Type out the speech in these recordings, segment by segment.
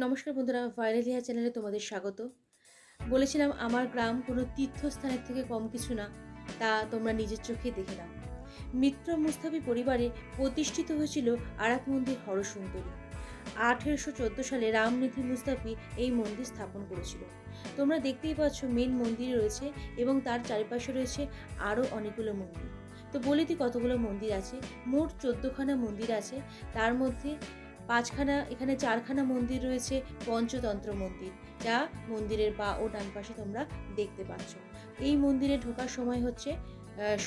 নমস্কার বন্ধুরা, viral hair চ্যানেলে তোমাদের স্বাগত। বলেছিলাম আমার গ্রাম কোনো তীর্থস্থানের থেকে কম কিছু না, তা তোমরা নিজের চোখে দেখে নাও। মিত্র মুস্তাফি পরিবারে প্রতিষ্ঠিত হয়েছিল আরাক মন্দির হরসুন্দরী। 1814 সালে রামনিধি মুস্তাফি এই মন্দির স্থাপন করেছিল। তোমরা দেখতেই পাচ্ছ মেন মন্দির রয়েছে এবং তার চারিপাশে রয়েছে আরও অনেকগুলো মন্দির। তো বলে দিই কতগুলো মন্দির আছে। মোট 14খানা মন্দির আছে। তার মধ্যে 5খানা, এখানে 4খানা মন্দির রয়েছে পঞ্চতন্ত্র মন্দির, যা মন্দিরের বা ও ডান পাশে তোমরা দেখতে পাচ্ছ। এই মন্দিরে ঢোকার সময় হচ্ছে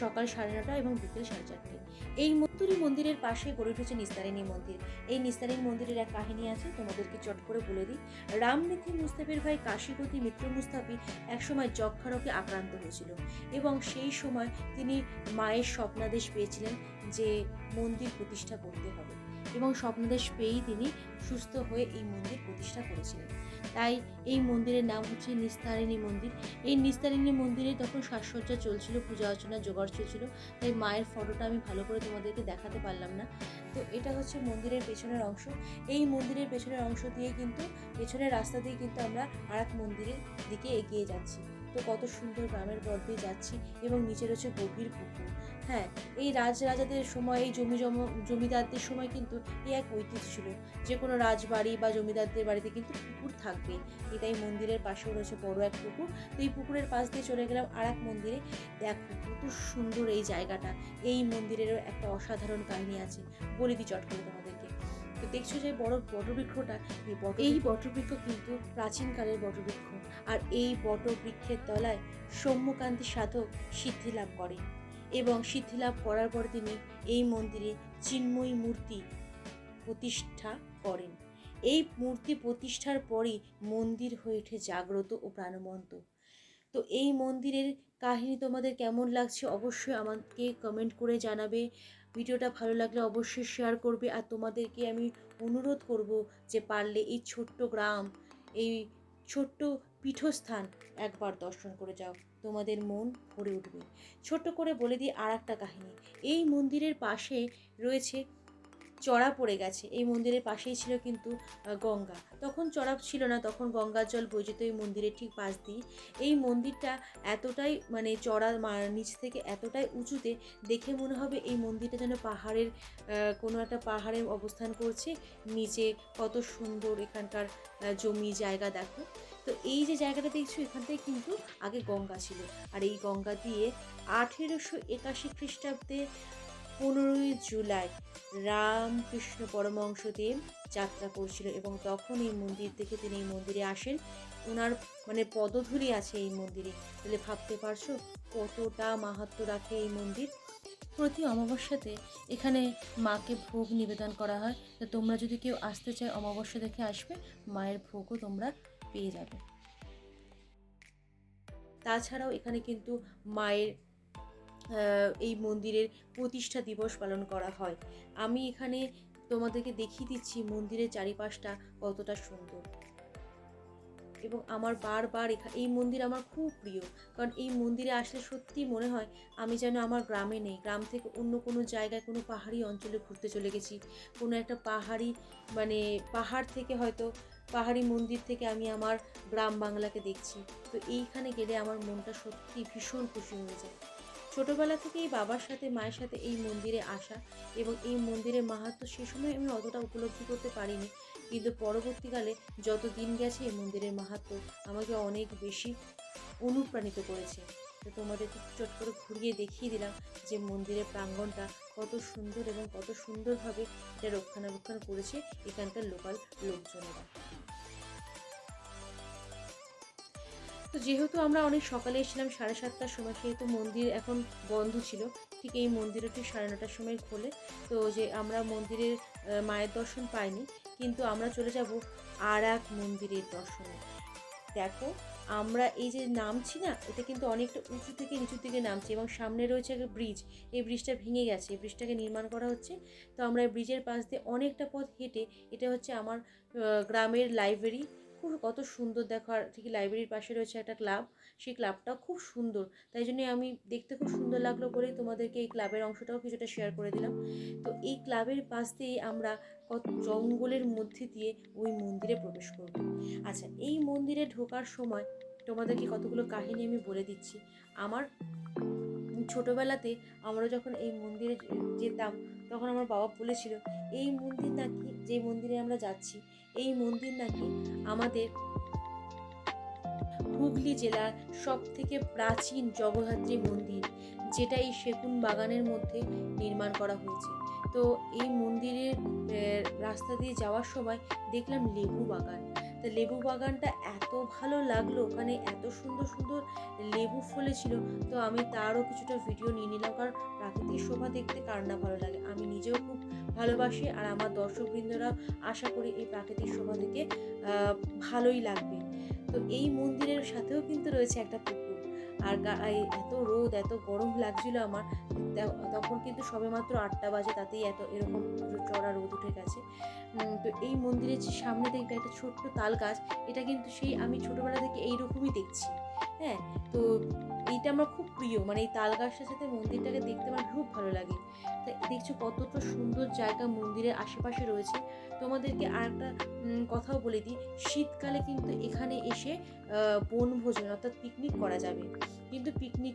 সকাল 9:30 এবং বিকেল 4:30। এই মন্দিরের পাশে গড়ে উঠেছে নিস্তারিণী মন্দির। এই নিস্তারিণী মন্দিরের এক কাহিনী আছে, তোমাদেরকে চট করে বলে দিই। রামনিধি মুস্তাফির ভাই কাশীপতি মিত্র মুস্তাফি একসময় যক্ষা রোগে আক্রান্ত হয়েছিল এবং সেই সময় তিনি মায়ের স্বপ্নাদেশ পেয়েছিলেন যে মন্দির প্রতিষ্ঠা করতে হবে, এবং স্বপ্নাদেশ পেয়েই তিনি সুস্থ হয়ে এই মন্দির প্রতিষ্ঠা করেছিলেন। তাই এই মন্দিরের নাম হচ্ছে নিস্তারিণী মন্দির। এই নিস্তারিণী মন্দিরে তখন সাজসজ্জা চলছিল, পূজা অর্চনা জোগাড় চলছিল, তাই মায়ের ফটোটা আমি ভালো করে তোমাদেরকে দেখাতে পারলাম না। তো এটা হচ্ছে মন্দিরের পেছনের অংশ। এই মন্দিরের পেছনের অংশ দিয়ে কিন্তু, পেছনের রাস্তা দিয়ে কিন্তু আমরা আরেক মন্দিরের দিকে এগিয়ে যাচ্ছি। তো কত সুন্দর গ্রামের পথ দিয়ে যাচ্ছি এবং নিচে রয়েছে গভীর পুকুর। হ্যাঁ, এই রাজাদের সময়, এই জমিদারদের সময় কিন্তু এই এক ঐতিহ্য ছিল, যে কোনো রাজবাড়ি বা জমিদারদের বাড়িতে কিন্তু পুকুর থাকবে। এটাই মন্দিরের পাশেও রয়েছে বড় এক পুকুর। তো এই পুকুরের পাশ দিয়ে চলে গেলাম আর এক মন্দিরে। দেখো কত সুন্দর এই জায়গাটা। এই মন্দিরেরও একটা অসাধারণ কাহিনী আছে, বলে দিই চট করে তোমাদেরকে। তো দেখছো যে বড় বটবৃক্ষটা, এই বটবৃক্ষ কিন্তু প্রাচীনকালের বটবৃক্ষ। আর এই বটবৃক্ষের তলায় সৌম্যকান্তি সাধক সিদ্ধি লাভ করেন এবং সিদ্ধি লাভ করার পর তিনি এই মন্দিরে চিন্ময়ী মূর্তি প্রতিষ্ঠা করেন। এই মূর্তি প্রতিষ্ঠার পরই মন্দির হয়ে ওঠে জাগ্রত ও প্রাণবন্ত। তো এই মন্দিরের কাহিনী তোমাদের কেমন লাগছে অবশ্যই আমাকে কমেন্ট করে জানাবে। ভিডিওটা ভালো লাগলে অবশ্যই শেয়ার করবে। আর তোমাদেরকে আমি অনুরোধ করব যে পারলে এই ছোট্ট গ্রাম, এই ছোট্ট পীঠস্থান একবার দর্শন করে যাও, তোমাদের মন ভরে উঠবে। ছোট্ট করে বলে দিই আর একটা কাহিনী। এই মন্দিরের পাশে রয়েছে, চড়া পড়ে গেছে। এই মন্দিরের পাশেই ছিল কিন্তু গঙ্গা। তখন চড়া ছিল না, তখন গঙ্গার জল বয়ে যেত এই মন্দিরের ঠিক পাশ দিয়ে। এই মন্দিরটা এতটাই মানে চড়া, নিচ থেকে এতটাই উঁচুতে, দেখে মনে হবে এই মন্দিরটা যেন পাহাড়ের কোনো একটা পাহাড়ে অবস্থান করছে। নিচে কত সুন্দর এখানকার জমি জায়গা দেখো। তো এই যে জায়গাটা দেখছো, এখান থেকে কিন্তু আগে গঙ্গা ছিল। আর এই গঙ্গা দিয়ে 1881 খ্রিস্টাব্দে 15ই জুলাই রামকৃষ্ণ পরমহংসদেব যাত্রা করছিল এবং তখন এই মন্দির থেকে তিনি এই মন্দিরে আসেন। ওনার মানে পদধূলি আছে এই মন্দিরে। তাহলে ভাবতে পারছো কতটা মাহাত্ম্য রাখে এই মন্দির। প্রতি অমাবস্যাতে এখানে মাকে ভোগ নিবেদন করা হয়। তো তোমরা যদি কেউ আসতে চায় অমাবস্যা দেখে আসবে, মায়ের ভোগও তোমরা পেয়ে যাবে। তাছাড়াও এখানে কিন্তু মায়ের এই মন্দিরের প্রতিষ্ঠা দিবস পালন করা হয়। আমি এখানে তোমাদেরকে দেখিয়ে দিচ্ছি মন্দিরের চারিপাশটা কতটা সুন্দর। এবং আমার বারবার এই মন্দির আমার খুব প্রিয়, কারণ এই মন্দিরে আসলে সত্যি মনে হয় আমি যেন আমার গ্রামে নেই, গ্রাম থেকে অন্য কোনো জায়গায়, কোনো পাহাড়ি অঞ্চলে ঘুরতে চলে গেছি। কোনো একটা পাহাড়ি, মানে পাহাড় থেকে হয়তো, পাহাড়ি মন্দির থেকে আমি আমার গ্রাম বাংলাকে দেখছি। তো এইখানে গেলে আমার মনটা সত্যি ভীষণ খুশি হয়ে যায়। ছোটোবেলা থেকেই বাবার সাথে মায়ের সাথে এই মন্দিরে আসা এবং এই মন্দিরের মাহাত্ম্য সে সময় আমি অতটা উপলব্ধি করতে পারিনি, কিন্তু পরবর্তীকালে যত দিন গেছে এই মন্দিরের মাহাত্ম্য আমাকে অনেক বেশি অনুপ্রাণিত করেছে। তো তোমাদেরকে চট করে ঘুরিয়ে দেখিয়ে দিলাম যে মন্দিরের প্রাঙ্গণটা কত সুন্দর এবং কত সুন্দরভাবে এটা রক্ষণাবেক্ষণ করেছে এখানকার লোকাল লোকজনেরা। তো যেহেতু আমরা অনেক সকালে এসেছিলাম 7:30টার সময়, সেহেতু মন্দির এখন বন্ধ ছিল। ঠিক এই মন্দিরও ঠিক 9:30টার সময় খোলে। তো যে আমরা মন্দিরের মায়ের দর্শন পাইনি, কিন্তু আমরা চলে যাব আর এক মন্দিরের দর্শনে। দেখো, আমরা এই যে নামছি না, এটা কিন্তু অনেকটা উঁচু থেকে নিচুর দিকে নামছি এবং সামনে রয়েছে একটা ব্রিজ। এই ব্রিজটা ভেঙে গেছে, এই ব্রিজটাকে নির্মাণ করা হচ্ছে। তো আমরা ব্রিজের পাশ দিয়ে অনেকটা পথ হেঁটে, এটা হচ্ছে আমার গ্রামের লাইব্রেরি। খুব কত সুন্দর দেখো। আর ঠিক লাইব্রেরির পাশে রয়েছে একটা ক্লাব, সেই ক্লাবটাও খুব সুন্দর। তাই জন্যই আমি দেখতে খুব সুন্দর লাগলো বলেই তোমাদেরকে এই ক্লাবের অংশটাও কিছুটা শেয়ার করে দিলাম। তো এই ক্লাবের পাশ দিয়ে আমরা কত জঙ্গলের মধ্যে দিয়ে ওই মন্দিরে প্রবেশ করব। আচ্ছা, এই মন্দিরে ঢোকার সময় তোমাদেরকে কতগুলো কাহিনী আমি বলে দিচ্ছি। আমার ছোটবেলাতে আমরা যখন এই মন্দিরে যেতাম, তখন আমার বাবা বলেছিল এই মন্দির নাকি, যে মন্দিরে আমরা যাচ্ছি, এই মন্দির নাকি আমাদের হুগলি জেলার সব থেকে প্রাচীন জগদ্ধাত্রী মন্দির, যেটা এই সেগুন বাগানের মধ্যে নির্মাণ করা হয়েছে। তো এই মন্দিরের রাস্তা দিয়ে যাওয়ার সময় দেখলাম লেবু বাগান। তো লেবু বাগানটা এত ভালো লাগলো, ওখানে এত সুন্দর সুন্দর লেবু ফলেছিল। তো আমি তারও কিছুটা ভিডিও নিয়ে নিলাম, কারণ প্রাকৃতিক শোভা দেখতে কার না ভালো লাগে। আমি নিজেও খুব ভালোবাসি, আর আমার দর্শকবৃন্দরা আশা করি এই প্রাকৃতিক শোভা দেখে ভালোই লাগবে। তো এই মন্দিরের সাথেও কিন্তু রয়েছে একটা পুকুর। আর এত রোদ, এত গরম লাগছিল আমার তখন, কিন্তু সবেমাত্র 8টা বাজে, তাতেই এত এরকম চড়া রোদ উঠে গেছে। তো এই মন্দিরের যে সামনে দেখবে একটা ছোট্ট তাল গাছ, এটা কিন্তু সেই আমি ছোটোবেলা থেকে এইরকমই দেখছি। হ্যাঁ, তো এইটা আমার খুব প্রিয়, মানে এই তাল গাছটার সাথে মন্দিরটাকে দেখতে আমার খুব ভালো লাগে। তা দেখছো কতটা সুন্দর জায়গা মন্দিরের আশেপাশে রয়েছে। তোমাদেরকে আর একটা কথাও বলে দিই, শীতকালে কিন্তু এখানে এসে বনভোজন অর্থাৎ পিকনিক করা যাবে। কিন্তু পিকনিক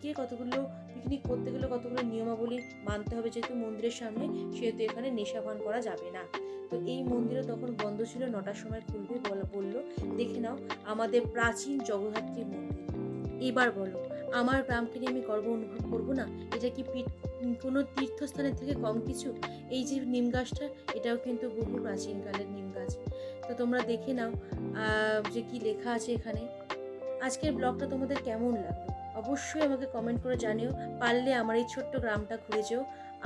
করতে গেলে কতগুলো নিয়মাবলী মানতে হবে, যেহেতু মন্দিরের সামনে, সেহেতু এখানে নেশাপান করা যাবে না। তো এই মন্দিরও তখন বন্ধ ছিল, 9টার সময় খুলবে বললো। দেখে নাও আমাদের প্রাচীন জগদ্ধাত্রী মন্দির। এবার বলো, আমার গ্রামকে নিয়ে আমি গর্ব অনুভব করবো না? এটা কি কোনো তীর্থস্থানের থেকে কম কিছু? এই যে নিম গাছটা, এটাও কিন্তু বহু প্রাচীনকালের নিম গাছ। তো তোমরা দেখে নাও যে কি লেখা আছে এখানে। আজকের ব্লগটা তোমাদের কেমন লাগলো অবশ্যই আমাকে কমেন্ট করে জানিও। পারলে আমার এই ছোট্ট গ্রামটা ঘুরে যেও,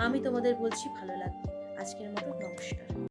আমি তোমাদের বলছি ভালো লাগবে। আজকের মতো নমস্কার।